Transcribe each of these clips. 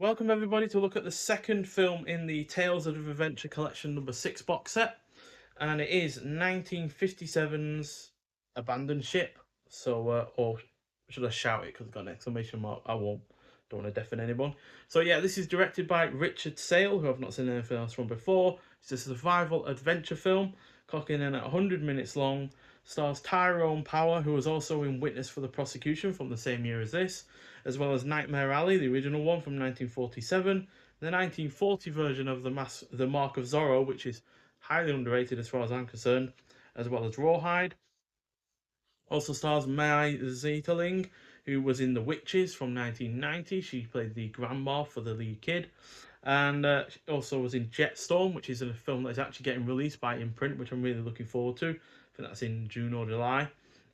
Welcome everybody to look at the second film in the Tales of Adventure Collection number 6 box set, and it is 1957's Abandoned Ship. Or should I shout it because it's got an exclamation mark? I won't. Don't want to deafen anyone. So yeah, this is directed by Richard Sale, who I've not seen anything else from before. It's a survival adventure film, clocking in at 100 minutes long. Stars Tyrone Power, who was also in Witness for the Prosecution from the same year as this, as well as Nightmare Alley, the original one from 1947, the 1940 version of the Mark of Zorro, which is highly underrated as far as I'm concerned, as well as Rawhide. Also stars Mai Zetterling, who was in The Witches from 1990. She played the grandma for the lead kid. And she also was in Jetstorm, which is a film that is actually getting released by Imprint, which I'm really looking forward to. I think that's in June or July.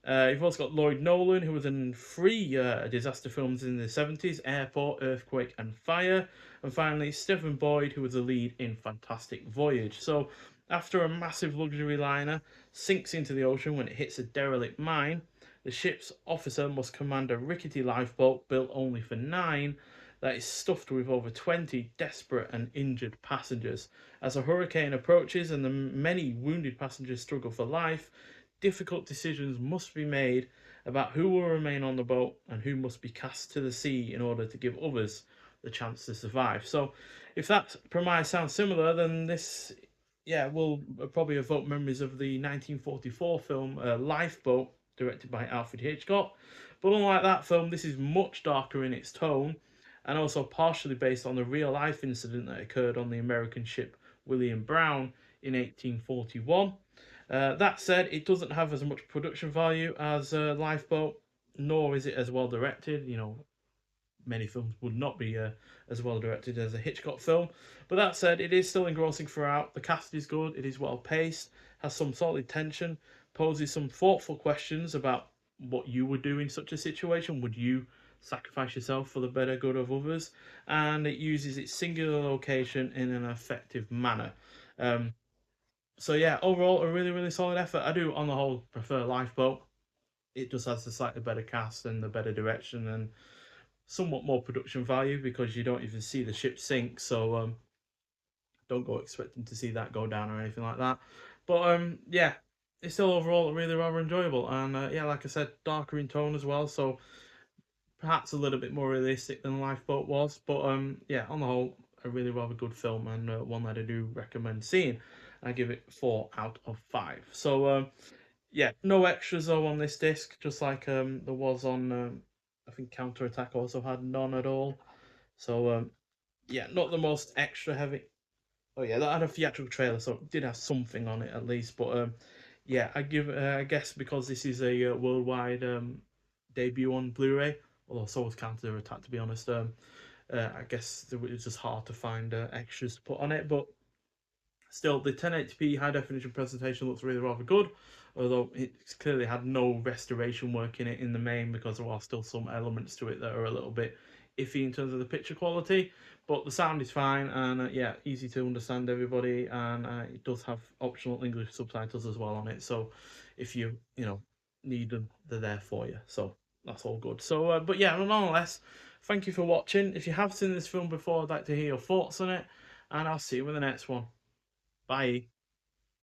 You've also got Lloyd Nolan, who was in three disaster films in the 70s: Airport, Earthquake, and Fire. And finally, Stephen Boyd, who was the lead in Fantastic Voyage. So, after a massive luxury liner sinks into the ocean when it hits a derelict mine, the ship's officer must command a rickety lifeboat built only for 9 that is stuffed with over 20 desperate and injured passengers. As a hurricane approaches and the many wounded passengers struggle for life, difficult decisions must be made about who will remain on the boat and who must be cast to the sea in order to give others the chance to survive. So, if that premise sounds similar, then this, yeah, will probably evoke memories of the 1944 film Lifeboat, directed by Alfred Hitchcock. But unlike that film, this is much darker in its tone and also partially based on a real life incident that occurred on the American ship William Brown in 1841. That said, it doesn't have as much production value as Lifeboat, nor is it as well directed. You know, many films would not be as well directed as a Hitchcock film. But that said, it is still engrossing throughout. The cast is good, it is well paced, has some solid tension, poses some thoughtful questions about what you would do in such a situation. Would you sacrifice yourself for the better good of others? And it uses its singular location in an effective manner. Um, so yeah, overall a really really solid effort. I do on the whole prefer Lifeboat. It just has the slightly better cast and the better direction and somewhat more production value because you don't even see the ship sink. So don't go expecting to see that go down or anything like that. But yeah, it's still overall really rather enjoyable. And yeah, like I said, darker in tone as well. So perhaps a little bit more realistic than Lifeboat was. But yeah, on the whole, a really rather good film and one that I do recommend seeing. I give it 4 out of 5. So yeah, no extras though on this disc, just like there was on I think Counter Attack also had none at all. So yeah, not the most extra heavy. Oh yeah, that had a theatrical trailer, so it did have something on it at least. But yeah, I guess because this is a worldwide debut on Blu-ray, although so was Counter Attack to be honest. I guess it was just hard to find extras to put on it, but still, the 1080p high definition presentation looks really rather good, although it's clearly had no restoration work in it in the main because there are still some elements to it that are a little bit iffy in terms of the picture quality. But the sound is fine and yeah, easy to understand everybody, and it does have optional English subtitles as well on it. So if you need them, they're there for you. So that's all good. So but yeah, nonetheless, thank you for watching. If you have seen this film before, I'd like to hear your thoughts on it, and I'll see you in the next one. Bye.